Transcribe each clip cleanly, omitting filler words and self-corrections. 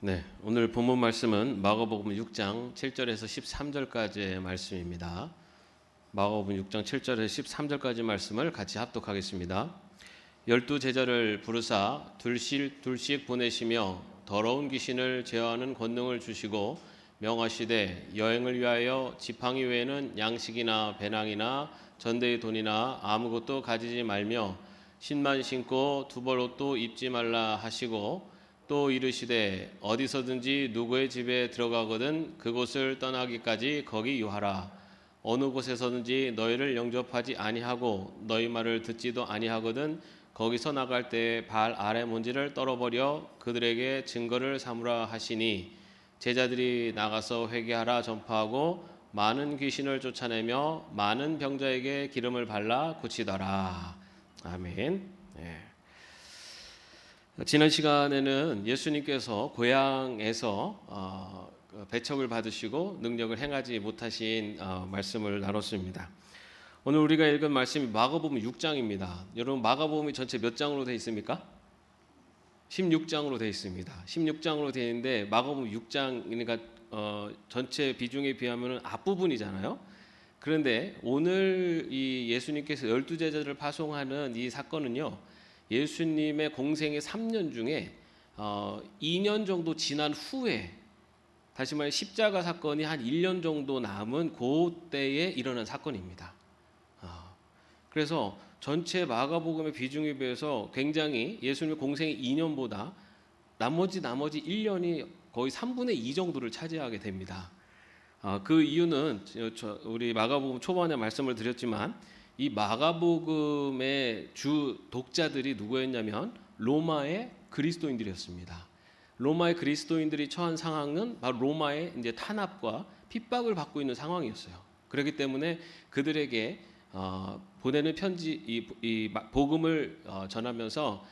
네, 오늘 본문 말씀은 마가복음 6장 7절에서 13절까지의 말씀입니다. 마가복음 6장 7절에서 13절까지 말씀을 같이 합독하겠습니다. 12제자를 부르사 둘씩 보내시며 더러운 귀신을 제어하는 권능을 주시고 명하시되 여행을 위하여 지팡이 외에는 양식이나 배낭이나 전대의 돈이나 아무것도 가지지 말며 신만 신고 두벌 옷도 입지 말라 하시고 또 이르시되 어디서든지 누구의 집에 들어가거든 그곳을 떠나기까지 거기 유하라. 어느 곳에서든지 너희를 영접하지 아니하고 너희 말을 듣지도 아니하거든 거기서 나갈 때에 발 아래 먼지를 떨어버려 그들에게 증거를 삼으라 하시니 제자들이 나가서 회개하라 전파하고 많은 귀신을 쫓아내며 많은 병자에게 기름을 발라 고치더라. 아멘. 네. 지난 시간에는 예수님께서 고향에서 배척을 받으시고 능력을 행하지 못하신 말씀을 나눴습니다. 오늘 우리가 읽은 말씀이 마가복음 6장입니다. 여러분 마가복음이 전체 몇 장으로 되어 있습니까? 16장으로 되어 있습니다. 16장으로 되어 있는데 마가복음 6장 그러니까 전체 비중에 비하면 앞부분이잖아요. 그런데 오늘 이 예수님께서 12제자를 파송하는 이 사건은요. 예수님의 공생의 3년 중에 2년 정도 지난 후에 다시 말해 십자가 사건이 한 1년 정도 남은 그때에 일어난 사건입니다. 그래서 전체 마가복음의 비중에 비해서 굉장히 예수님의 공생의 2년보다 나머지 1년이 거의 3분의 2 정도를 차지하게 됩니다. 그 이유는 우리 마가복음 초반에 말씀을 드렸지만 이 마가복음의 주 독자들이 누구였냐면 로마의 그리스도인들이었습니다. 로마의 그리스도인들이 처한 상황은 바로 로마의 이제 탄압과 핍박을 받고 있는 상황이었어요. 그렇기 때문에 그들에게 보내는 편지, 이 복음을 전하면서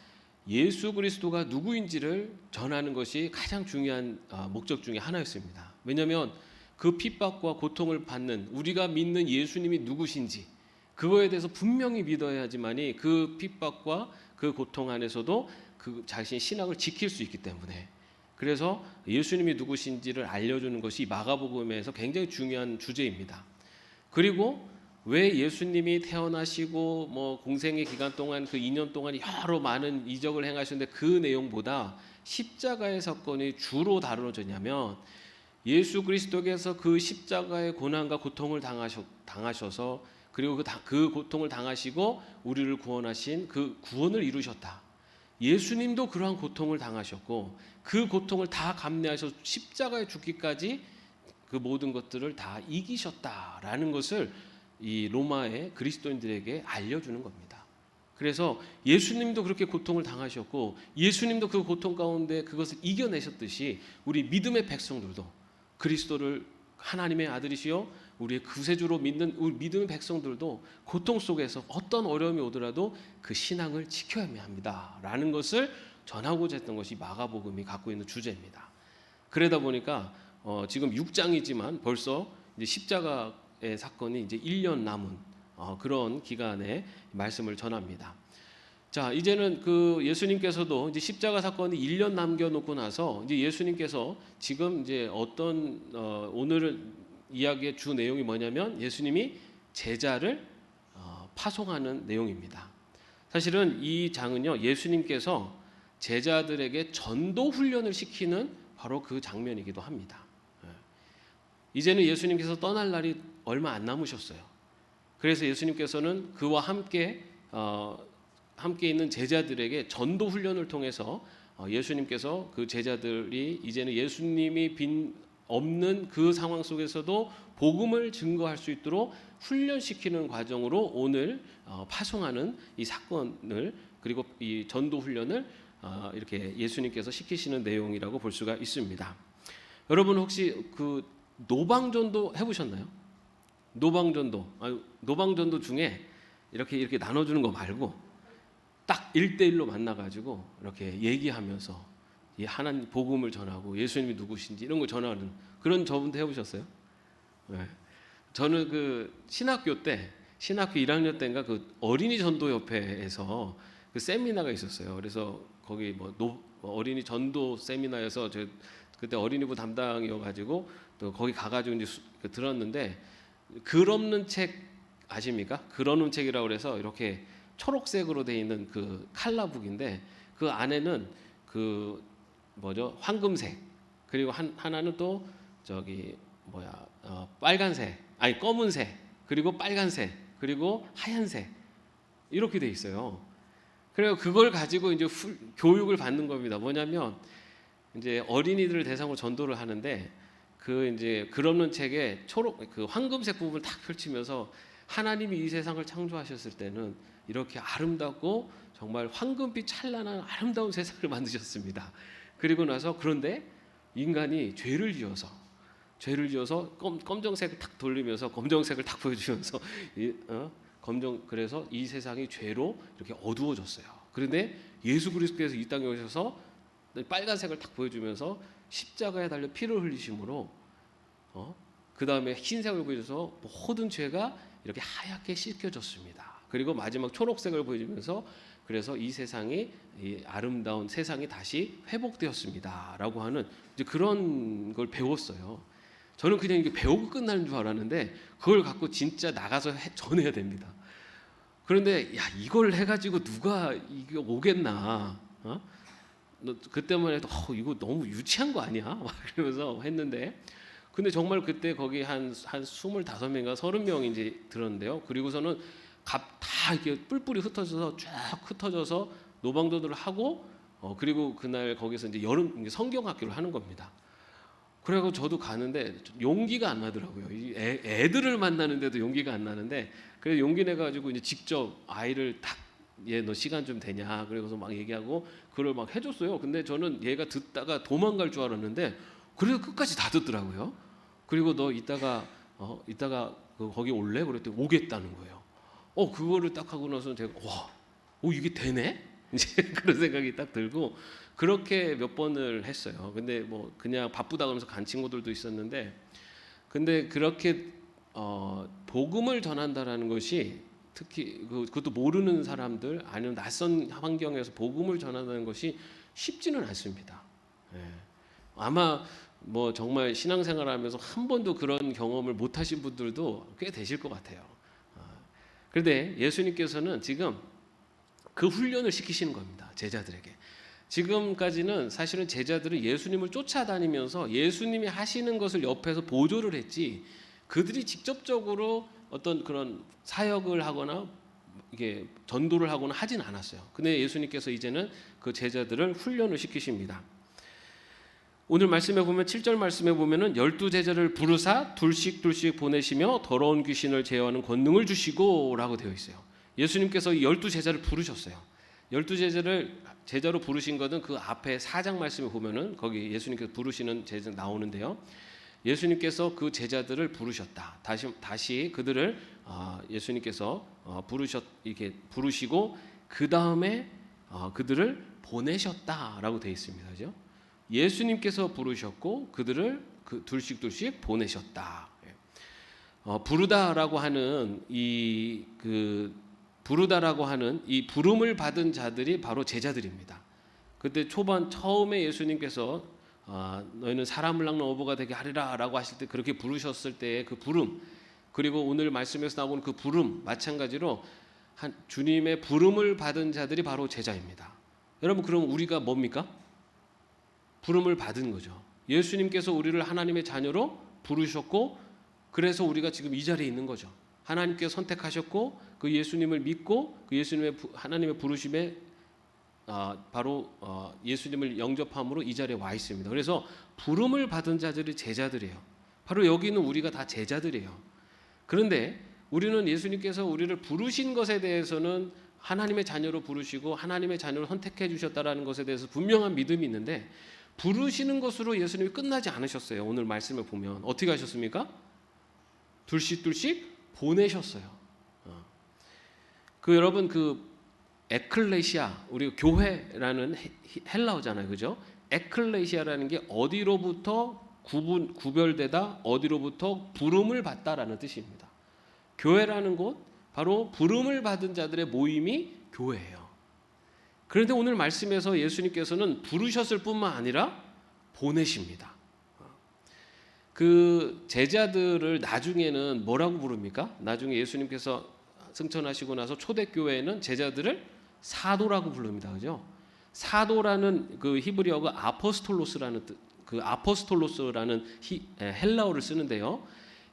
예수 그리스도가 누구인지를 전하는 것이 가장 중요한 목적 중에 하나였습니다. 왜냐하면 그 핍박과 고통을 받는 우리가 믿는 예수님이 누구신지 그거에 대해서 분명히 믿어야지만이 그 핍박과 그 고통 안에서도 그 자신의 신앙을 지킬 수 있기 때문에 그래서 예수님이 누구신지를 알려주는 것이 마가복음에서 굉장히 중요한 주제입니다. 그리고 왜 예수님이 태어나시고 뭐 공생의 기간 동안 그 2년 동안 여러 많은 이적을 행하셨는데 그 내용보다 십자가의 사건이 주로 다뤄졌냐면 예수 그리스도께서 그 십자가의 고난과 고통을 당하셔서 그리고 그 고통을 당하시고 우리를 구원하신 그 구원을 이루셨다. 예수님도 그러한 고통을 당하셨고 그 고통을 다 감내하셔서 십자가에 죽기까지 그 모든 것들을 다 이기셨다라는 것을 이 로마의 그리스도인들에게 알려주는 겁니다. 그래서 예수님도 그렇게 고통을 당하셨고 예수님도 그 고통 가운데 그것을 이겨내셨듯이 우리 믿음의 백성들도 그리스도를 하나님의 아들이시요 우리의 구세주로 믿는 우리 믿음의 백성들도 고통 속에서 어떤 어려움이 오더라도 그 신앙을 지켜야만 합니다라는 것을 전하고자 했던 것이 마가복음이 갖고 있는 주제입니다. 그러다 보니까 지금 6장이지만 벌써 이제 십자가의 사건이 이제 1년 남은 그런 기간에 말씀을 전합니다. 자, 이제는 그 예수님께서도 이제 십자가 사건이 1년 남겨놓고 나서 이제 예수님께서 지금 이제 어떤 오늘 이야기의 주 내용이 뭐냐면 예수님이 제자를 파송하는 내용입니다. 사실은 이 장은요 예수님께서 제자들에게 전도 훈련을 시키는 바로 그 장면이기도 합니다. 이제는 예수님께서 떠날 날이 얼마 안 남으셨어요. 그래서 예수님께서는 그와 함께 있는 제자들에게 전도 훈련을 통해서 예수님께서 그 제자들이 이제는 예수님이 없는 그 상황 속에서도 복음을 증거할 수 있도록 훈련시키는 과정으로 오늘 파송하는 이 사건을 그리고 이 전도 훈련을 이렇게 예수님께서 시키시는 내용이라고 볼 수가 있습니다. 여러분 혹시 그 노방전도 해보셨나요? 노방전도 중에 이렇게 나눠주는 거 말고 딱 1대1로 만나가지고 이렇게 얘기하면서 이 하나님 복음을 전하고 예수님이 누구신지 이런 걸 전하는 그런 저분도 해보셨어요? 네. 저는 그 신학교 1학년 때인가 그 어린이 전도협회에서 그 세미나가 있었어요. 그래서 거기 뭐 어린이 전도 세미나에서 저 그때 어린이부 담당이어가지고 또 거기 가가지고 이제 들었는데 글 없는 책 아십니까? 글 없는 책이라고 그래서 이렇게 초록색으로 돼 있는 그 칼라북인데 그 안에는 그 뭐죠? 황금색 그리고 하나는 또 저기 빨간색 아니 검은색 그리고 빨간색 그리고 하얀색 이렇게 돼 있어요. 그래서 그걸 가지고 이제 교육을 받는 겁니다. 뭐냐면 이제 어린이들을 대상으로 전도를 하는데 그 이제 글 없는 책에 그 황금색 부분을 딱 펼치면서 하나님이 이 세상을 창조하셨을 때는 이렇게 아름답고 정말 황금빛 찬란한 아름다운 세상을 만드셨습니다. 그리고 나서 그런데 인간이 죄를 지어서 검정색을 탁 돌리면서 검정색을 탁 보여주면서 그래서 이 세상이 죄로 이렇게 어두워졌어요. 그런데 예수 그리스도께서 이 땅에 오셔서 빨간색을 탁 보여주면서 십자가에 달려 피를 흘리심으로 그 다음에 흰색을 보여줘서 모든 죄가 이렇게 하얗게 씻겨졌습니다. 그리고 마지막 초록색을 보여주면서 그래서 이 세상이 이 아름다운 세상이 다시 회복되었습니다라고 하는 이제 그런 걸 배웠어요. 저는 그냥 이게 배우고 끝나는 줄 알았는데 그걸 갖고 진짜 나가서 전해야 됩니다. 그런데 야 이걸 해가지고 누가 이게 오겠나? 그때만 해도 이거 너무 유치한 거 아니야? 막 그러면서 했는데 근데 정말 그때 거기 한 25명인가 30명 이제 들었는데요. 그리고서는 다 이렇게 뿔뿔이 흩어져서 쫙 흩어져서 노방전도를 하고 그리고 그날 거기서 이제 여름 성경 학교를 하는 겁니다. 그래서 저도 가는데 용기가 안 나더라고요. 애들을 만나는데도 용기가 안 나는데 그래서 용기 내 가지고 이제 직접 아이를 딱 얘 너 시간 좀 되냐 그래서 막 얘기하고 그걸 막 해줬어요. 근데 저는 얘가 듣다가 도망갈 줄 알았는데 그래도 끝까지 다 듣더라고요. 그리고 너 이따가 거기 올래? 그랬더니 오겠다는 거예요. 그거를 딱 하고 나서 제가 이게 되네? 이제 그런 생각이 딱 들고 그렇게 몇 번을 했어요. 근데 뭐 그냥 바쁘다 그러면서 간 친구들도 있었는데 근데 그렇게 복음을 전한다라는 것이 특히 그것도 모르는 사람들 아니면 낯선 환경에서 복음을 전한다는 것이 쉽지는 않습니다. 아마 뭐 정말 신앙생활하면서 한 번도 그런 경험을 못 하신 분들도 꽤 되실 것 같아요. 그런데 예수님께서는 지금 그 훈련을 시키시는 겁니다. 제자들에게. 지금까지는 사실은 제자들은 예수님을 쫓아다니면서 예수님이 하시는 것을 옆에서 보조를 했지 그들이 직접적으로 어떤 그런 사역을 하거나 이게 전도를 하거나 하진 않았어요. 근데 예수님께서 이제는 그 제자들을 훈련을 시키십니다. 오늘 말씀에 보면 7절 말씀에 보면은 12제자를 부르사 둘씩 보내시며 더러운 귀신을 제어하는 권능을 주시고라고 되어 있어요. 예수님께서 12제자를 부르셨어요. 12제자를 제자로 부르신 것은 그 앞에 4장 말씀에 보면은 거기 예수님께서 부르시는 제자 나오는데요. 예수님께서 그 제자들을 부르셨다. 다시 그들을 예수님께서 이렇게 부르시고 그 다음에 그들을 보내셨다라고 되어 있습니다. 그죠? 예수님께서 부르셨고 그들을 둘씩 보내셨다. 부르다라고 하는 이 부름을 받은 자들이 바로 제자들입니다. 그때 처음에 예수님께서 너희는 사람을 낚는 어부가 되게 하리라라고 하실 때 그렇게 부르셨을 때의 그 부름 그리고 오늘 말씀에서 나오는 그 부름 마찬가지로 주님의 부름을 받은 자들이 바로 제자입니다. 여러분 그럼 우리가 뭡니까? 부름을 받은 거죠. 예수님께서 우리를 하나님의 자녀로 부르셨고 그래서 우리가 지금 이 자리에 있는 거죠. 하나님께서 선택하셨고 그 예수님을 믿고 그 하나님의 부르심에 바로 예수님을 영접함으로 이 자리에 와 있습니다. 그래서 부름을 받은 자들이 제자들이에요. 바로 여기 있는 우리가 다 제자들이에요. 그런데 우리는 예수님께서 우리를 부르신 것에 대해서는 하나님의 자녀로 부르시고 하나님의 자녀로 선택해 주셨다라는 것에 대해서 분명한 믿음이 있는데 부르시는 것으로 예수님이 끝나지 않으셨어요. 오늘 말씀을 보면 어떻게 하셨습니까? 둘씩 보내셨어요. 여러분 에클레시아 우리 교회라는 헬라어잖아요, 그죠? 에클레시아라는 게 어디로부터 구별되다 어디로부터 부름을 받다라는 뜻입니다. 교회라는 곳 바로 부름을 받은 자들의 모임이 교회예요. 그런데 오늘 말씀에서 예수님께서는 부르셨을 뿐만 아니라 보내십니다. 그 제자들을 나중에는 뭐라고 부릅니까? 나중에 예수님께서 승천하시고 나서 초대교회에는 제자들을 사도라고 부릅니다. 그죠? 사도라는 그 히브리어가 아포스톨로스라는 그 아포스톨로스라는 헬라어를 쓰는데요.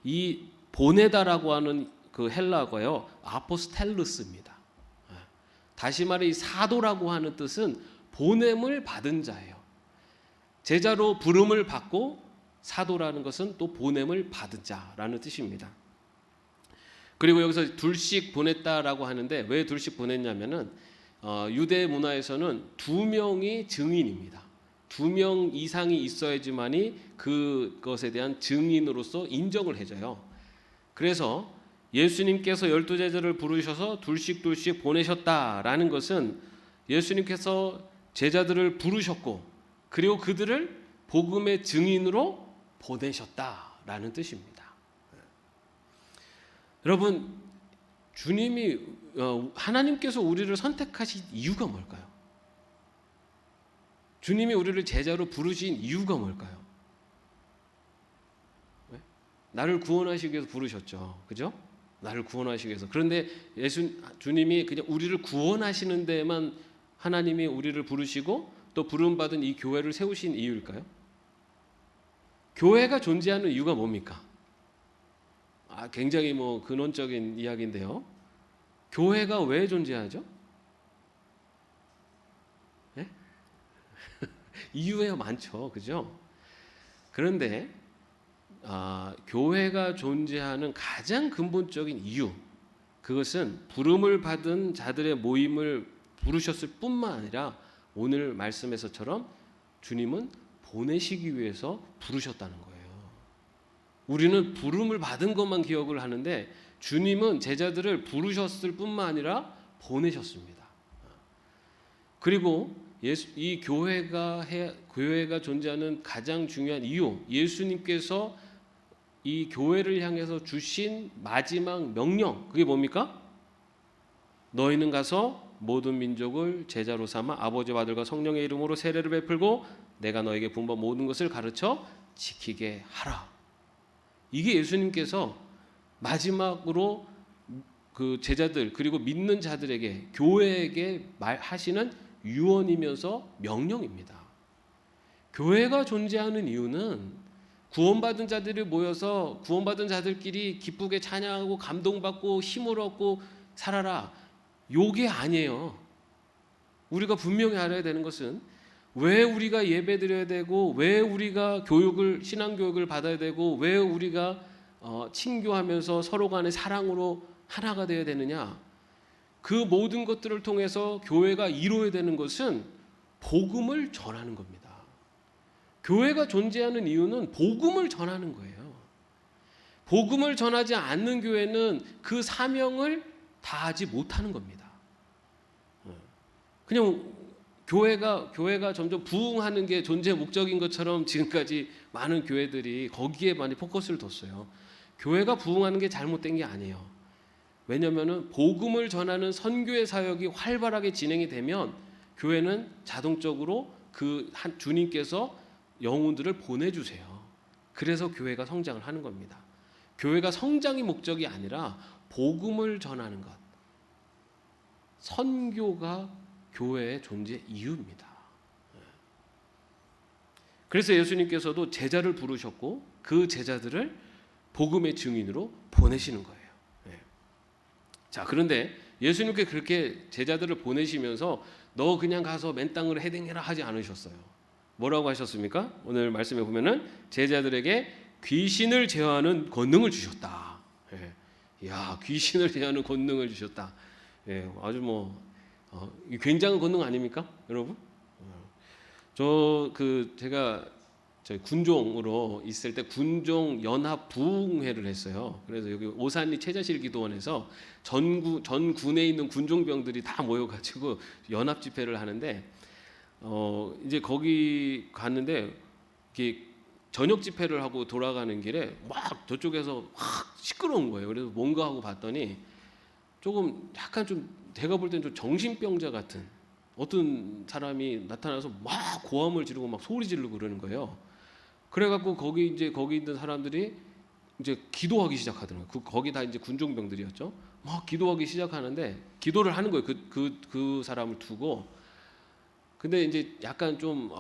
이 보내다라고 하는 그 헬라어가요. 아포스텔루스입니다. 다시 말해 이 사도라고 하는 뜻은 보냄을 받은 자예요. 제자로 부름을 받고 사도라는 것은 또 보냄을 받은 자라는 뜻입니다. 그리고 여기서 둘씩 보냈다라고 하는데 왜 둘씩 보냈냐면은 유대 문화에서는 2명이 증인입니다. 2명 이상이 있어야지만이 그것에 대한 증인으로서 인정을 해줘요. 그래서 예수님께서 12제자를 부르셔서 둘씩 보내셨다라는 것은 예수님께서 제자들을 부르셨고 그리고 그들을 복음의 증인으로 보내셨다라는 뜻입니다. 여러분, 주님이 하나님께서 우리를 선택하신 이유가 뭘까요? 주님이 우리를 제자로 부르신 이유가 뭘까요? 왜? 나를 구원하시기 위해서 부르셨죠. 그죠? 나를 구원하시기 위해서. 그런데 주님이 그냥 우리를 구원하시는 데만 하나님이 우리를 부르시고 또 부름받은 이 교회를 세우신 이유일까요? 교회가 존재하는 이유가 뭡니까? 굉장히 근원적인 이야기인데요. 교회가 왜 존재하죠? 네? 이유가 많죠, 그죠? 그런데 교회가 존재하는 가장 근본적인 이유, 그것은 부름을 받은 자들의 모임을 부르셨을 뿐만 아니라 오늘 말씀에서처럼 주님은 보내시기 위해서 부르셨다는 거예요. 우리는 부름을 받은 것만 기억을 하는데 주님은 제자들을 부르셨을 뿐만 아니라 보내셨습니다. 그리고 이 교회가 존재하는 가장 중요한 이유, 예수님께서 이 교회를 향해서 주신 마지막 명령, 그게 뭡니까? 너희는 가서 모든 민족을 제자로 삼아 아버지와 아들과 성령의 이름으로 세례를 베풀고 내가 너에게 분부한 모든 것을 가르쳐 지키게 하라. 이게 예수님께서 마지막으로 그 제자들 그리고 믿는 자들에게 교회에게 말하시는 유언이면서 명령입니다. 교회가 존재하는 이유는 구원받은 자들이 모여서 구원받은 자들끼리 기쁘게 찬양하고 감동받고 힘을 얻고 살아라. 요게 아니에요. 우리가 분명히 알아야 되는 것은 왜 우리가 예배드려야 되고 왜 우리가 신앙교육을 받아야 되고 왜 우리가 친교하면서 서로 간의 사랑으로 하나가 되어야 되느냐. 그 모든 것들을 통해서 교회가 이루어야 되는 것은 복음을 전하는 겁니다. 교회가 존재하는 이유는 복음을 전하는 거예요. 복음을 전하지 않는 교회는 그 사명을 다하지 못하는 겁니다. 그냥 교회가 점점 부흥하는 게 존재 목적인 것처럼 지금까지 많은 교회들이 거기에 많이 포커스를 뒀어요. 교회가 부흥하는 게 잘못된 게 아니에요. 왜냐하면 복음을 전하는 선교의 사역이 활발하게 진행이 되면 교회는 자동적으로 주님께서 영혼들을 보내주세요. 그래서 교회가 성장을 하는 겁니다. 교회가 성장이 목적이 아니라 복음을 전하는 것, 선교가 교회의 존재 이유입니다. 그래서 예수님께서도 제자를 부르셨고 그 제자들을 복음의 증인으로 보내시는 거예요. 자, 그런데 예수님께 그렇게 제자들을 보내시면서 너 그냥 가서 맨 땅으로 헤딩해라 하지 않으셨어요. 뭐라고 하셨습니까? 오늘 말씀에 보면은 제자들에게 귀신을 제어하는 권능을 주셨다. 귀신을 제어하는 권능을 주셨다. 아주 굉장한 권능 아닙니까, 여러분? 제가 저희 군종으로 있을 때 군종 연합 부흥회를 했어요. 그래서 여기 오산리 최자실 기도원에서 전 군에 있는 군종병들이 다 모여가지고 연합 집회를 하는데 이제 거기 갔는데 이렇게 저녁 집회를 하고 돌아가는 길에 막 저쪽에서 확 시끄러운 거예요. 그래서 뭔가 하고 봤더니 약간 좀 제가 볼 때는 좀 정신병자 같은 어떤 사람이 나타나서 막 고함을 지르고 막 소리 지르고 그러는 거예요. 그래갖고 거기 있는 사람들이 이제 기도하기 시작하더라고요. 거기 다 이제 군종병들이었죠. 막 기도하기 시작하는데 기도를 하는 거예요. 그 사람을 두고. 근데 이제 약간 좀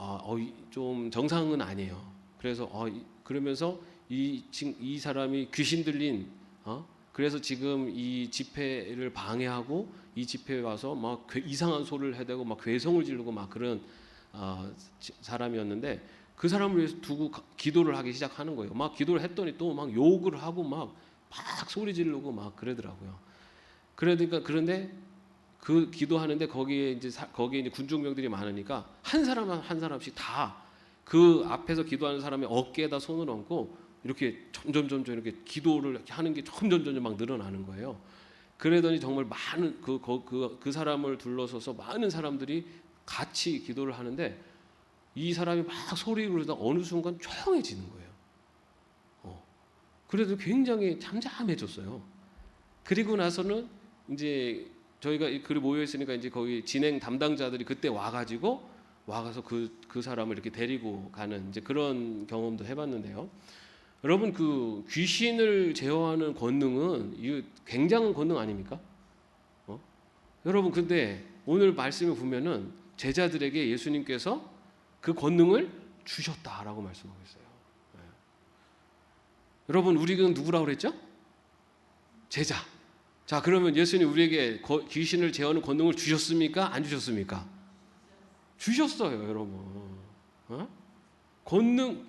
정상은 아니에요. 그래서 그러면서 이 사람이 귀신 들린 그래서 지금 이 집회를 방해하고 이 집회에 와서 막 이상한 소리를 해대고 막 괴성을 지르고 막 그런 사람이었는데 그 사람을 위해서 두고 기도를 하기 시작하는 거예요. 막 기도를 했더니 또 막 욕을 하고 막 소리 지르고 막 그러더라고요. 그러니까 그런데 그 기도하는데 거기에 이제 군중병들이 많으니까 한 사람씩 다 그 앞에서 기도하는 사람의 어깨에다 손을 얹고 이렇게 점점 이렇게 기도를 하는 게 점점 막 늘어나는 거예요. 그러더니 정말 많은 그 사람을 둘러서서 많은 사람들이 같이 기도를 하는데 이 사람이 막 소리를 그러다 어느 순간 조용해지는 거예요. 그래도 굉장히 잠잠해졌어요. 그리고 나서는 이제 저희가 글이 모여 있으니까 이제 거기 진행 담당자들이 그때 와가서 그 사람을 이렇게 데리고 가는 이제 그런 경험도 해봤는데요. 여러분 그 귀신을 제어하는 권능은 이 굉장한 권능 아닙니까? 여러분 근데 오늘 말씀을 보면은 제자들에게 예수님께서 그 권능을 주셨다라고 말씀하고 있어요. 네. 여러분 우리는 누구라고 그랬죠? 제자. 자 그러면 예수님 우리에게 귀신을 제어하는 권능을 주셨습니까? 안 주셨습니까? 주셨어요, 여러분.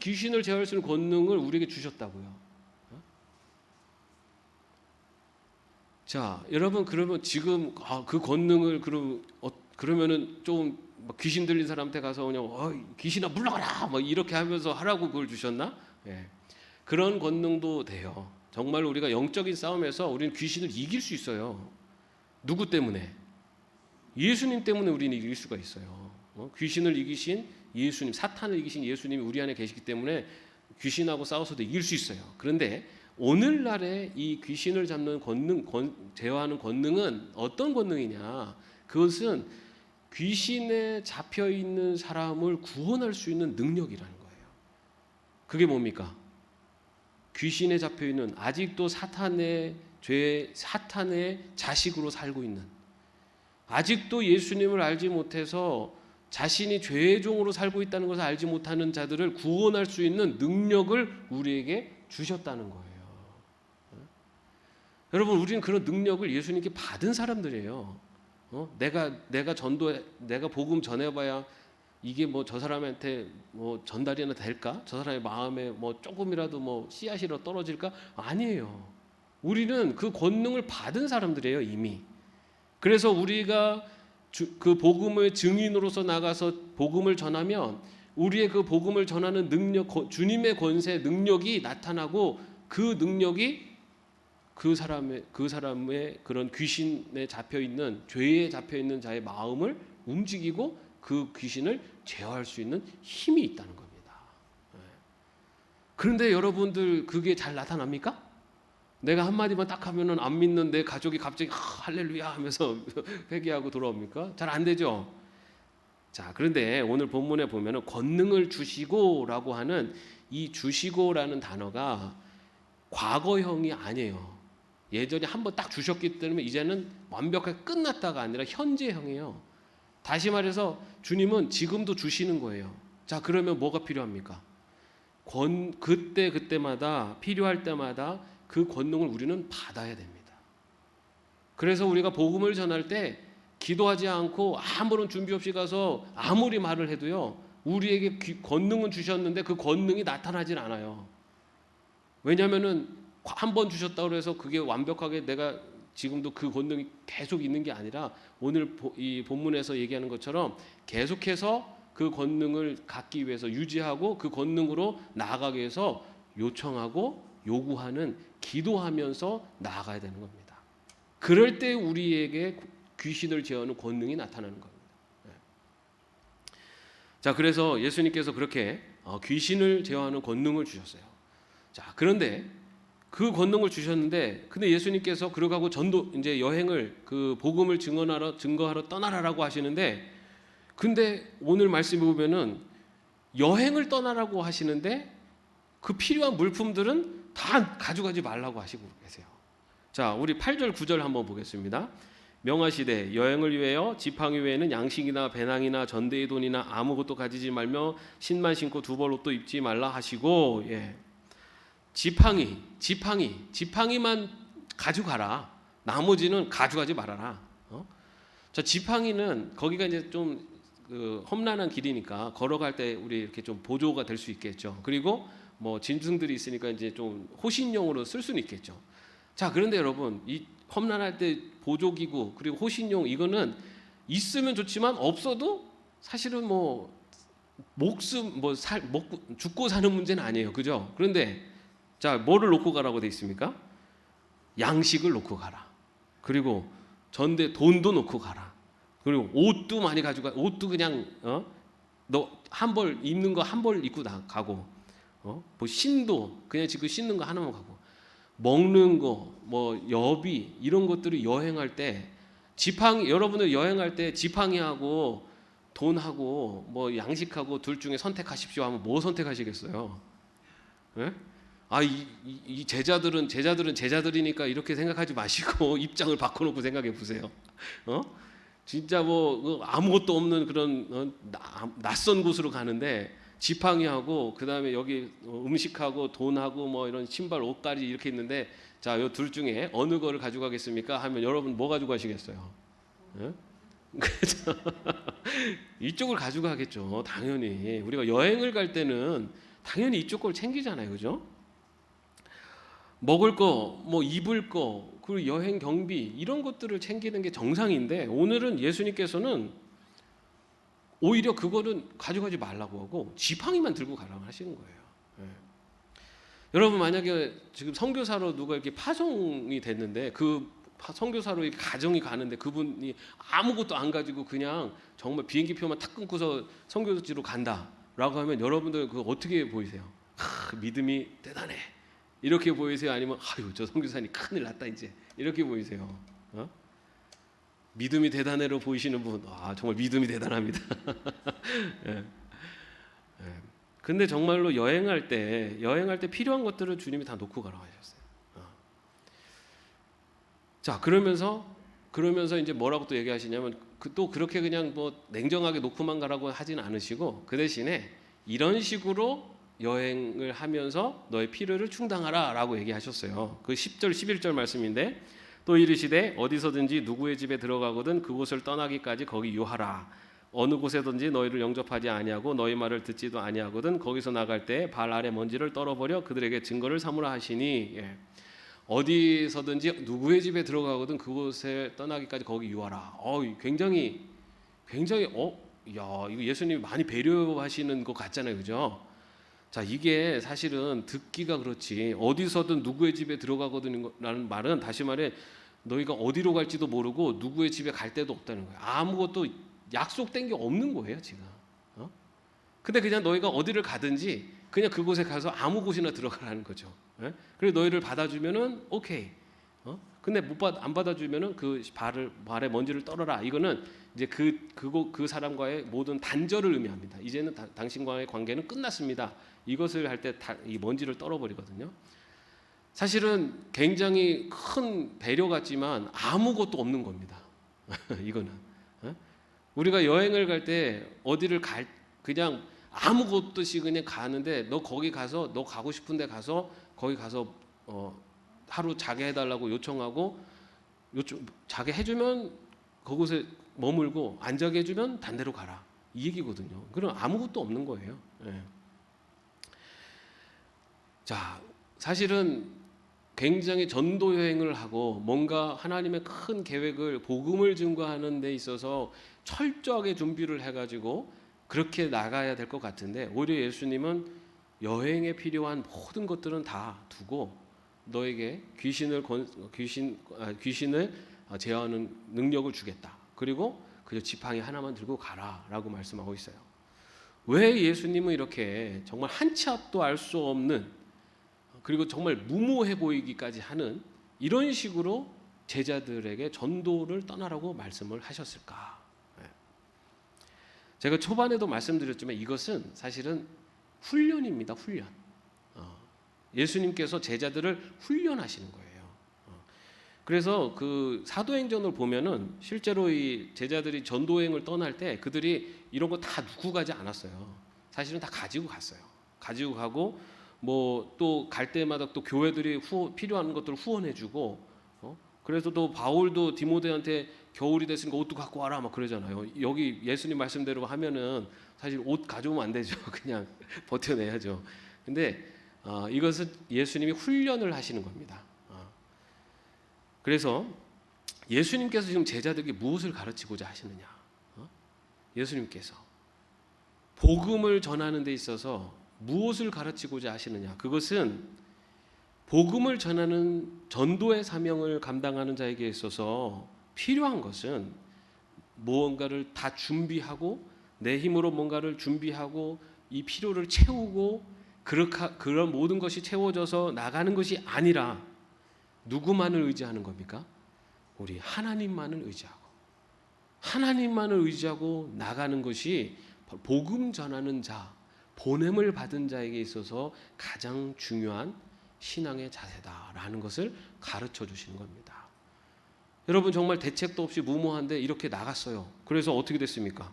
귀신을 제어할 수 있는 권능을 우리에게 주셨다고요. 자, 여러분 그러면 지금 그 권능을 그러면은 좀 귀신 들린 사람한테 가서 그냥 귀신아 물러가라 뭐 이렇게 하면서 하라고 그걸 주셨나? 예. 그런 권능도 돼요. 정말 우리가 영적인 싸움에서 우리는 귀신을 이길 수 있어요. 누구 때문에? 예수님 때문에 우리는 이길 수가 있어요. 귀신을 이기신 예수님, 사탄을 이기신 예수님이 우리 안에 계시기 때문에 귀신하고 싸워서도 이길 수 있어요. 그런데 오늘날의 이 귀신을 잡는 제어하는 권능은 어떤 권능이냐? 그것은 귀신에 잡혀 있는 사람을 구원할 수 있는 능력이라는 거예요. 그게 뭡니까? 귀신에 잡혀 있는 아직도 사탄의 자식으로 살고 있는 아직도 예수님을 알지 못해서 자신이 죄의 종으로 살고 있다는 것을 알지 못하는 자들을 구원할 수 있는 능력을 우리에게 주셨다는 거예요. 여러분 우리는 그런 능력을 예수님께 받은 사람들이에요. 내가 복음 전해봐야 이게 뭐 저 사람한테 뭐 전달이나 될까? 저 사람의 마음에 뭐 조금이라도 뭐 씨앗이라도 떨어질까? 아니에요. 우리는 그 권능을 받은 사람들이에요 이미. 그래서 우리가 그 복음의 증인으로서 나가서 복음을 전하면 우리의 그 복음을 전하는 능력, 주님의 권세 능력이 나타나고 그 능력이 그 사람의 그런 귀신에 잡혀 있는 죄에 잡혀 있는 자의 마음을 움직이고 그 귀신을 제어할 수 있는 힘이 있다는 겁니다. 그런데 여러분들 그게 잘 나타납니까? 내가 한마디만 딱 하면은 안 믿는 내 가족이 갑자기 할렐루야 하면서 회개하고 돌아옵니까? 잘 안 되죠. 자, 그런데 오늘 본문에 보면은 권능을 주시고라고 하는 이 주시고라는 단어가 과거형이 아니에요. 예전에 한번 딱 주셨기 때문에 이제는 완벽하게 끝났다가 아니라 현재형이에요. 다시 말해서 주님은 지금도 주시는 거예요. 자, 그러면 뭐가 필요합니까? 그때마다 필요할 때마다 그 권능을 우리는 받아야 됩니다. 그래서 우리가 복음을 전할 때 기도하지 않고 아무런 준비 없이 가서 아무리 말을 해도요 우리에게 권능은 주셨는데 그 권능이 나타나질 않아요. 왜냐하면은 한 번 주셨다고 해서 그게 완벽하게 내가 지금도 그 권능이 계속 있는 게 아니라 오늘 이 본문에서 얘기하는 것처럼 계속해서 그 권능을 갖기 위해서 유지하고 그 권능으로 나아가기 위해서 요청하고 요구하는 기도하면서 나아가야 되는 겁니다. 그럴 때 우리에게 귀신을 제어하는 권능이 나타나는 겁니다. 자, 그래서 예수님께서 그렇게 귀신을 제어하는 권능을 주셨어요. 자, 그런데 그 권능을 주셨는데, 근데 예수님께서 그러고 전도 이제 여행을 그 복음을 증거하러 떠나라라고 하시는데 근데 오늘 말씀에 보면은 여행을 떠나라고 하시는데 그 필요한 물품들은 다 가져가지 말라고 하시고 계세요. 자, 우리 8절 9절 한번 보겠습니다. 명하시되 여행을 위하여 지팡이 외에는 양식이나 배낭이나 전대의 돈이나 아무것도 가지지 말며 신만 신고 두 벌 옷도 입지 말라 하시고, 지팡이만 가져가라. 나머지는 가져가지 말아라. 자, 지팡이는 거기가 이제 좀 험난한 길이니까 걸어갈 때 우리 이렇게 좀 보조가 될 수 있겠죠. 그리고 뭐 짐승들이 있으니까 이제 좀 호신용으로 쓸 수는 있겠죠. 자, 그런데 여러분, 이 험난할 때 보조기구 그리고 호신용 이거는 있으면 좋지만 없어도 사실은 뭐 목숨 먹고 죽고 사는 문제는 아니에요, 그죠? 그런데 자, 뭐를 놓고 가라고 돼 있습니까? 양식을 놓고 가라. 그리고 전대 돈도 놓고 가라. 그리고 옷도 많이 가져가. 옷도 그냥 너 한 벌 입는 거 한 벌 입고 가고, 뭐 신도 그냥 지금 신는 거 하나만 가고, 먹는 거, 뭐 여비 이런 것들이 여행할 때 여러분들 여행할 때 지팡이하고 돈하고 뭐 양식하고 둘 중에 선택하십시오 하면 뭐 선택하시겠어요? 예? 이 제자들은 제자들이니까 이렇게 생각하지 마시고 입장을 바꿔놓고 생각해 보세요. 진짜 뭐 아무것도 없는 그런 낯선 곳으로 가는데 지팡이하고 그다음에 여기 음식하고 돈하고 뭐 이런 신발 옷까지 이렇게 있는데, 자, 이 둘 중에 어느 거를 가져가겠습니까? 하면 여러분 뭐 가져가시겠어요? 예? 이쪽을 가져가겠죠. 당연히 우리가 여행을 갈 때는 당연히 이쪽 걸 챙기잖아요, 그죠? 먹을 거, 뭐 입을 거, 그리고 여행 경비 이런 것들을 챙기는 게 정상인데, 오늘은 예수님께서는 오히려 그거는 가져가지 말라고 하고 지팡이만 들고 가라고 하시는 거예요. 여러분, 만약에 지금 선교사로 누가 이렇게 파송이 됐는데 그 선교사로 이렇게 가정이 가는데 그분이 아무것도 안 가지고 그냥 정말 비행기표만 탁 끊고서 선교지로 간다라고 하면 여러분들 그거 어떻게 보이세요? 믿음이 대단해 이렇게 보이세요? 아니면 아유 저 선교사님 큰일 났다 이제 이렇게 보이세요? 믿음이 대단해로 보이시는 분, 정말 믿음이 대단합니다. 예. 근데 정말로 여행할 때 필요한 것들을 주님이 다 놓고 가라고 하셨어요. 자, 그러면서 이제 뭐라고 또 얘기하시냐면 또 그렇게 그냥 뭐 냉정하게 놓고만 가라고 하진 않으시고, 그 대신에 이런 식으로 여행을 하면서 너의 필요를 충당하라라고 얘기하셨어요. 그 10절 11절 말씀인데, 또 이르시되 어디서든지 누구의 집에 들어가거든 그곳을 떠나기까지 거기 유하라. 어느 곳에든지 너희를 영접하지 아니하고 너희 말을 듣지도 아니하거든 거기서 나갈 때 발 아래 먼지를 떨어버려 그들에게 증거를 삼으라 하시니, 어디서든지 누구의 집에 들어가거든 그곳에 떠나기까지 거기 유하라. 굉장히 이거 예수님이 많이 배려하시는 것 같잖아요, 그죠? 자, 이게 사실은 듣기가 그렇지 어디서든 누구의 집에 들어가거든라는 말은, 다시 말해 너희가 어디로 갈지도 모르고 누구의 집에 갈 데도 없다는 거예요. 아무것도 약속된 게 없는 거예요, 지금. 근데 그냥 너희가 어디를 가든지 그냥 그곳에 가서 아무 곳이나 들어가라는 거죠. 그리고 너희를 받아주면은 오케이. 근데 안 받아주면은 그 발에 먼지를 떨어라. 이거는 이제 그 사람과의 모든 단절을 의미합니다. 이제는 당신과의 관계는 끝났습니다. 이것을 할 때 이 먼지를 떨어버리거든요. 사실은 굉장히 큰 배려 같지만 아무것도 없는 겁니다. 이거는 우리가 여행을 갈 때 어디를 그냥 아무것도 없이 그냥 가는데, 너 거기 가서 너 가고 싶은데 가서 거기 가서 하루 자게 해달라고 요청하고 자게 해주면 그곳에 머물고 안 자게 해주면 단 데로 가라, 이 얘기거든요. 그럼 아무것도 없는 거예요. 자, 사실은 굉장히 전도 여행을 하고 뭔가 하나님의 큰 계획을 복음을 증거하는 데 있어서 철저하게 준비를 해가지고 그렇게 나가야 될 것 같은데, 오히려 예수님은 여행에 필요한 모든 것들은 다 두고 너에게 귀신을 제어하는 능력을 주겠다. 그리고 그저 지팡이 하나만 들고 가라라고 말씀하고 있어요. 왜 예수님은 이렇게 정말 한 치 앞도 알 수 없는, 그리고 정말 무모해 보이기까지 하는 이런 식으로 제자들에게 전도를 떠나라고 말씀을 하셨을까? 제가 초반에도 말씀드렸지만 이것은 사실은 훈련입니다. 훈련. 예수님께서 제자들을 훈련하시는 거예요. 그래서 그 사도행전을 보면은 실제로 이 제자들이 전도행을 떠날 때 그들이 이런 거 다 누구 가지 않았어요. 사실은 다 가지고 갔어요. 가지고 가고 뭐 또 갈 때마다 또 교회들이 필요한 것들을 후원해주고, 그래서 또 바울도 디모데한테 겨울이 됐으니까 옷도 갖고 와라 막 그러잖아요. 여기 예수님 말씀대로 하면은 사실 옷 가져오면 안 되죠. 그냥 버텨내야죠. 근데 이것은 예수님이 훈련을 하시는 겁니다. 그래서 예수님께서 지금 제자들에게 무엇을 가르치고자 하시느냐? 예수님께서 복음을 전하는 데 있어서 무엇을 가르치고자 하시느냐? 그것은 복음을 전하는 전도의 사명을 감당하는 자에게 있어서 필요한 것은 무언가를 다 준비하고 내 힘으로 뭔가를 준비하고 이 필요를 채우고 그런 모든 것이 채워져서 나가는 것이 아니라 누구만을 의지하는 겁니까? 우리 하나님만을 의지하고 하나님만을 의지하고 나가는 것이 복음 전하는 자, 보냄을 받은 자에게 있어서 가장 중요한 신앙의 자세다라는 것을 가르쳐 주시는 겁니다. 여러분 정말 대책도 없이 무모한데 이렇게 나갔어요. 그래서 어떻게 됐습니까?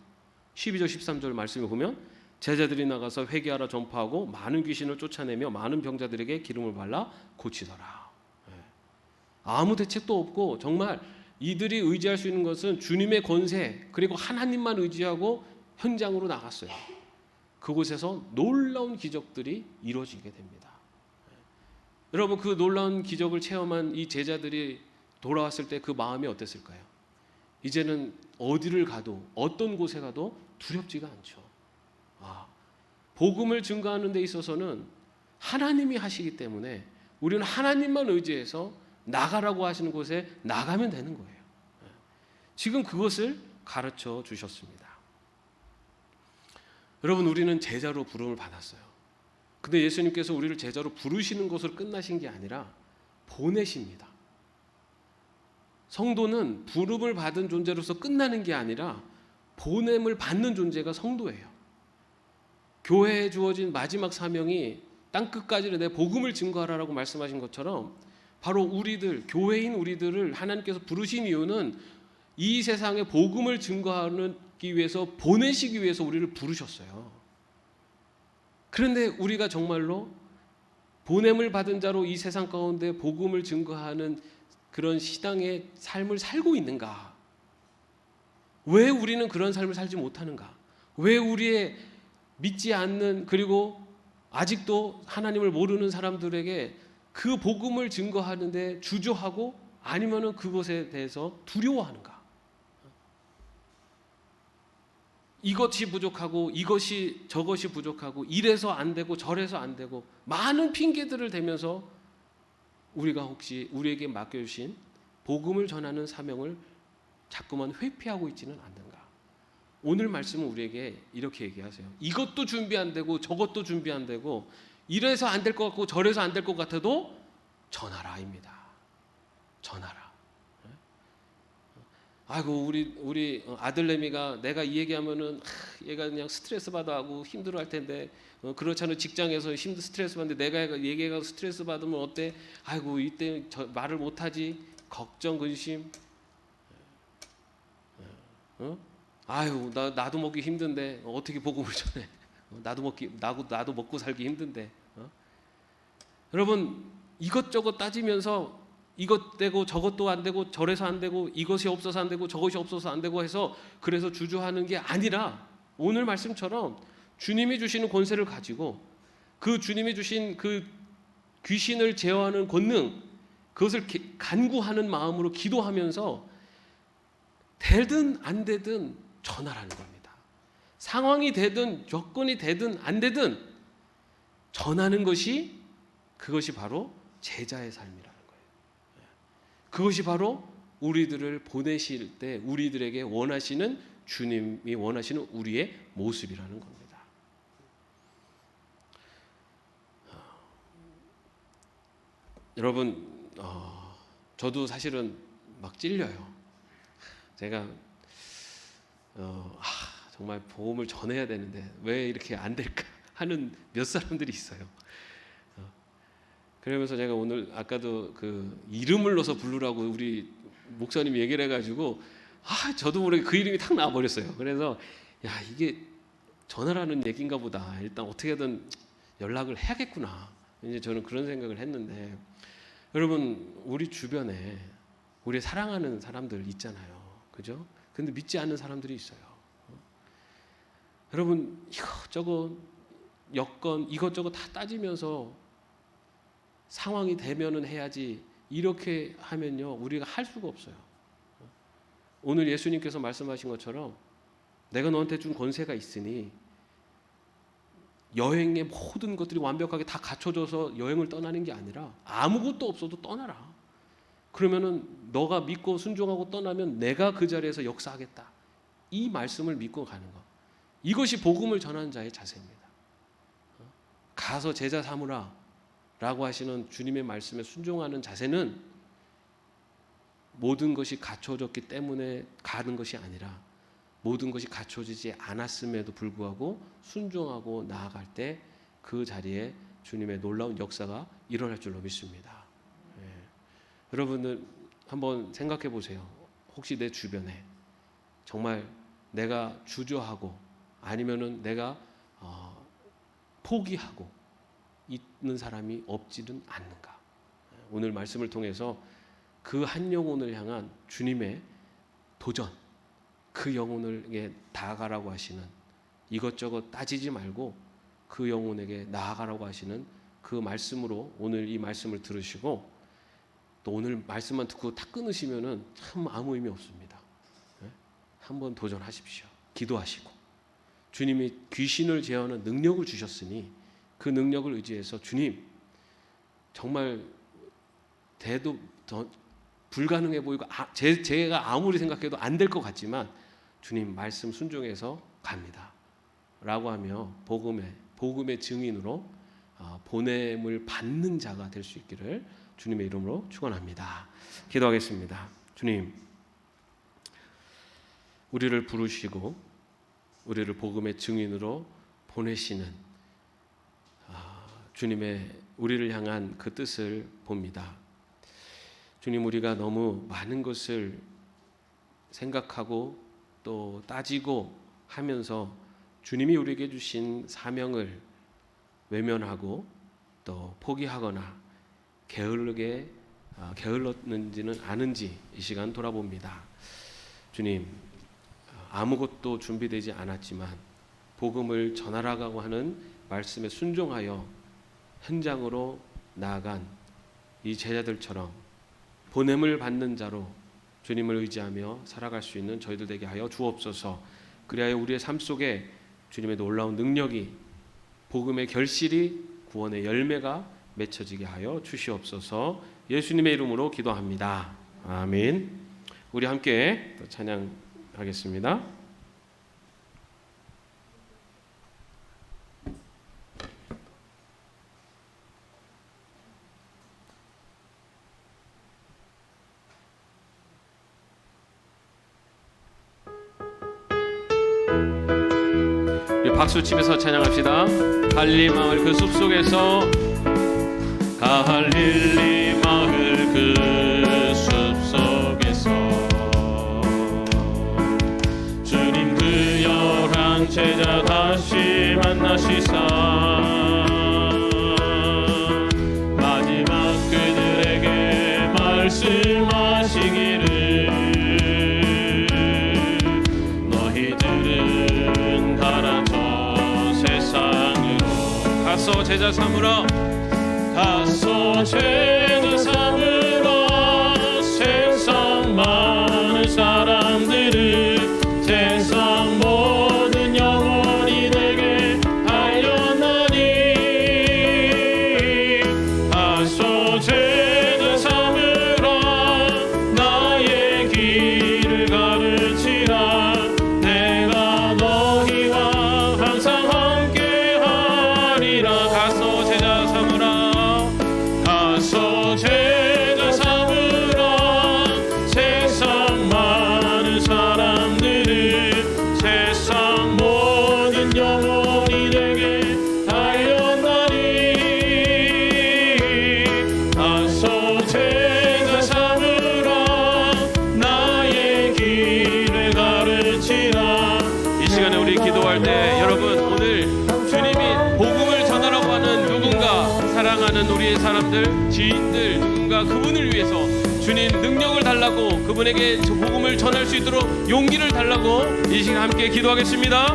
12절 13절 말씀을 보면 제자들이 나가서 회개하라 전파하고 많은 귀신을 쫓아내며 많은 병자들에게 기름을 발라 고치더라. 아무 대책도 없고 정말 이들이 의지할 수 있는 것은 주님의 권세 그리고 하나님만 의지하고 현장으로 나갔어요. 그곳에서 놀라운 기적들이 이루어지게 됩니다. 여러분 그 놀라운 기적을 체험한 이 제자들이 돌아왔을 때 그 마음이 어땠을까요? 이제는 어디를 가도 어떤 곳에 가도 두렵지가 않죠. 복음을 증거하는 데 있어서는 하나님이 하시기 때문에 우리는 하나님만 의지해서 나가라고 하시는 곳에 나가면 되는 거예요. 지금 그것을 가르쳐 주셨습니다. 여러분 우리는 제자로 부름을 받았어요. 근데 예수님께서 우리를 제자로 부르시는 것으로 끝나신 게 아니라 보내십니다. 성도는 부름을 받은 존재로서 끝나는 게 아니라 보냄을 받는 존재가 성도예요. 교회에 주어진 마지막 사명이 땅끝까지 내 복음을 증거하라고 말씀하신 것처럼 바로 우리들, 교회인 우리들을 하나님께서 부르신 이유는 이 세상에 복음을 증거하기 위해서 보내시기 위해서 우리를 부르셨어요. 그런데 우리가 정말로 보냄을 받은 자로 이 세상 가운데 복음을 증거하는 그런 신앙의 삶을 살고 있는가? 왜 우리는 그런 삶을 살지 못하는가? 왜 우리의 믿지 않는 그리고 아직도 하나님을 모르는 사람들에게 그 복음을 증거하는데 주저하고 아니면은 그것에 대해서 두려워하는가? 이것이 부족하고 이것이 저것이 부족하고 이래서 안 되고 저래서 안 되고 많은 핑계들을 대면서 우리가 혹시 우리에게 맡겨주신 복음을 전하는 사명을 자꾸만 회피하고 있지는 않는가? 오늘 말씀은 우리에게 이렇게 얘기하세요. 이것도 준비 안 되고 저것도 준비 안 되고 이래서 안 될 것 같고 저래서 안 될 것 같아도 전하라입니다. 전하라. 아이고 우리 아들내미가 내가 이 얘기하면은 얘가 그냥 스트레스 받아하고 힘들어할 텐데 그렇잖아요. 직장에서 스트레스 받는데 내가 얘기해가 스트레스 받으면 어때? 아이고 이때 말을 못하지. 걱정 근심. 아유 나도 먹기 힘든데 어떻게 복음을 전해? 나도 먹고 살기 힘든데. 여러분 이것저것 따지면서 이것 되고 저것도 안 되고 저래서 안 되고 이것이 없어서 안 되고 저것이 없어서 안 되고 해서 그래서 주저하는 게 아니라 오늘 말씀처럼 주님이 주시는 권세를 가지고 그 주님이 주신 그 귀신을 제어하는 권능 그것을 간구하는 마음으로 기도하면서 되든 안 되든 전하라는 겁니다. 상황이 되든 여건이 되든 안 되든 전하는 것이 그것이 바로 제자의 삶이라는 거예요. 그것이 바로 우리들을 보내실 때 우리들에게 원하시는 주님이 원하시는 우리의 모습이라는 겁니다. 여러분 저도 사실은 막 찔려요. 제가 정말 복음을 전해야 되는데 왜 이렇게 안 될까 하는 몇 사람들이 있어요. 그러면서 제가 오늘 아까도 그 이름을 넣어서 부르라고 우리 목사님이 얘기를 해가지고 저도 모르게 그 이름이 탁 나와버렸어요. 그래서 야, 이게 전하라는 얘기인가 보다. 일단 어떻게든 연락을 해야겠구나. 이제 저는 그런 생각을 했는데, 여러분 우리 주변에 우리 사랑하는 사람들 있잖아요, 그죠? 근데 믿지 않는 사람들이 있어요. 여러분 이것저것 여건 이것저것 다 따지면서 상황이 되면은 해야지, 이렇게 하면요 우리가 할 수가 없어요. 오늘 예수님께서 말씀하신 것처럼 내가 너한테 준 권세가 있으니 여행의 모든 것들이 완벽하게 다 갖춰져서 여행을 떠나는 게 아니라 아무것도 없어도 떠나라. 그러면은 너가 믿고 순종하고 떠나면 내가 그 자리에서 역사하겠다. 이 말씀을 믿고 가는 것, 이것이 복음을 전하는 자의 자세입니다. 가서 제자 삼으라 라고 하시는 주님의 말씀에 순종하는 자세는 모든 것이 갖춰졌기 때문에 가는 것이 아니라 모든 것이 갖춰지지 않았음에도 불구하고 순종하고 나아갈 때 그 자리에 주님의 놀라운 역사가 일어날 줄로 믿습니다. 여러분들 한번 생각해 보세요. 혹시 내 주변에 정말 내가 주저하고 아니면은 내가 포기하고 있는 사람이 없지는 않는가? 오늘 말씀을 통해서 그 한 영혼을 향한 주님의 도전, 그 영혼에게 나아가라고 하시는, 이것저것 따지지 말고 그 영혼에게 나아가라고 하시는 그 말씀으로 오늘 이 말씀을 들으시고 또 오늘 말씀만 듣고 다 끊으시면은 참 아무 의미 없습니다. 한번 도전하십시오. 기도하시고 주님이 귀신을 제어하는 능력을 주셨으니 그 능력을 의지해서 주님, 정말 대도 불가능해 보이고 제가 아무리 생각해도 안 될 것 같지만 주님 말씀 순종해서 갑니다 라고 하며 복음의 증인으로 보냄을 받는 자가 될 수 있기를 주님의 이름으로 축원합니다. 기도하겠습니다. 주님, 우리를 부르시고 우리를 복음의 증인으로 보내시는 주님의 우리를 향한 그 뜻을 봅니다. 주님, 우리가 너무 많은 것을 생각하고 또 따지고 하면서 주님이 우리에게 주신 사명을 외면하고 또 포기하거나 게을렀는지는 아는지 이 시간 돌아봅니다. 주님, 아무것도 준비되지 않았지만 복음을 전하라고 하는 말씀에 순종하여 현장으로 나아간 이 제자들처럼 보냄을 받는 자로 주님을 의지하며 살아갈 수 있는 저희들 되게 하여 주옵소서. 그리하여 우리의 삶 속에 주님의 놀라운 능력이, 복음의 결실이, 구원의 열매가 맺혀지게 하여 주시옵소서. 예수님의 이름으로 기도합니다. 아멘. 우리 함께 찬양하겠습니다. 박수치면서 찬양합시다. 갈릴리 마을 그 숲속에서, 갈릴리 마을 그 숲속에서 주님 그 11 제자 다시 만나시사 마지막 그들에게 말씀하시기를 너희들은 가라 가서 제자 삼으라, 가서 제자 삼으라. 세상 많은 사람들을 세상 모든 영혼이 내게 알려나니, 가서 제자 삼으라. 나의 길을 가르치라. 내가 너희와 항상 가서 제자 삼으라. 가서 제자 만나는 우리의 사람들, 지인들, 누군가 그분을 위해서 주님 능력을 달라고, 그분에게 복음을 전할 수 있도록 용기를 달라고 이 시간 함께 기도하겠습니다.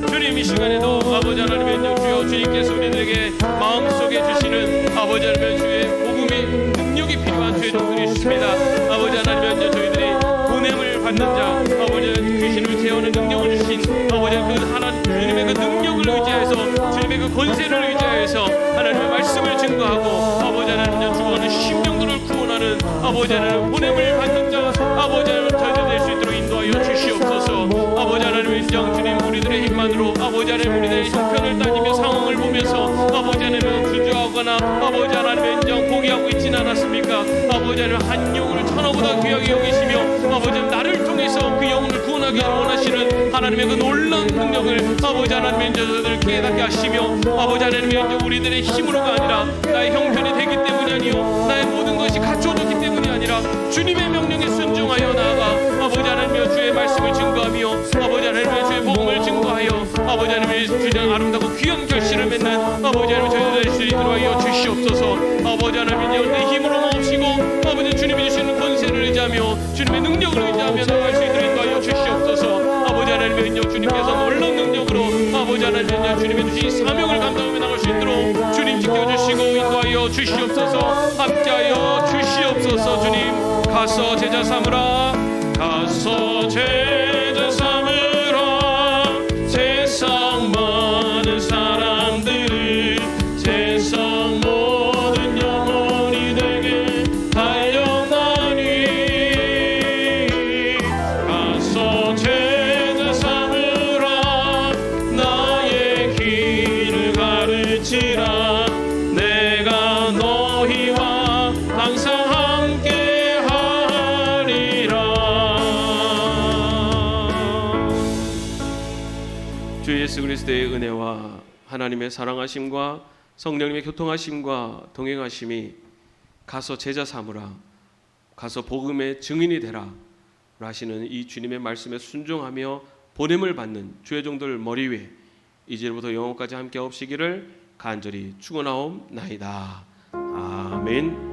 주님, 이 시간에도 아버지 하나님의 주여, 주님께서 우리들에게 마음속에 주시는 아버지 하나님의 주의 복음의 능력이 필요한 주의 종들이 있습니다. 아버지 하나님의 저희들이 보냄을 받는 자, 아버지 귀신을 제어하는 능력을 주신 아버지 그 하나님 주님의 그 능력을 의지해서, 주님의 그 권세를 의지해서 하나님의 말씀을 증거하고 아버지 하나님의 죽어가는 심령들을 구원하는 아버지 하나님 보냄을 받는 자, 아버지 하나님 저희들 될 수 있도록 인도하여 주시옵소서. 아버지 하나님의 인정 주님, 우리들의 힘만으로 아버지 하나님 우리들의 형편을 따지며 상황을 보면서 아버지 하나님의 주저하거나 아버지 하나님의 인정 포기하고 있지는 않았습니까? 아버지 하나님 한 영혼을 천하보다 귀하게 여기시며 아버지 하나님 나를 통해서 그 영혼을 구원하기 원하시는 하나님의 그 놀라운 능력을 아버지 하나님의 저들을 깨닫게 하시며 아버지 하나님의 우리들의 힘으로가 아니라 나의 형편이 되기 때문이 아니요 나의 모든 것이 갖춰졌기 때문이 아니라 주님의 명령에 순종하여 나아가 아버지 하나님의 주의 말씀을 증거하며 아버지 하나님의 주의 복음을 증거하여 아버지 하나님의 주의 아름다고 귀한 결실을 맺는 아버지 하나님 저희들 될 수 있도록 하여 주시옵소서. 아버지 하나님의 내 힘으로 모시고 아버지 주님이 주시는 권세를 의지하며 주님의 능력을 의지하며 나갈 수 있도록 인도하여 주시옵소서. 아버지 하나님의 능력 주님께서 놀라운 능력으로 아버지 하나님의 능력 주님의 주신 사명을 감당하며 나갈 수 있도록 주님 지켜주시고 인도하여 주시옵소서. 함께하여 주시옵소서. 주님, 가서 제자 삼으라, 가서 제자 삼으라. 세상 많은 사람들을 세상 모든 영혼이 되게 달려나니 가서 제자 삼으라. 나의 길을 가르치라. 내가 너희와 항상 함께 하리라. 주 예수 그리스도의 은혜와 하나님의 사랑하심과 성령님의 교통하심과 동행하심이 가서 제자 삼으라, 가서 복음의 증인이 되라 하시는 이 주님의 말씀에 순종하며 보냄을 받는 주의 종들 머리 위에 이제부터 영원까지 함께 없으시기를 간절히 축원하옵나이다. 아멘.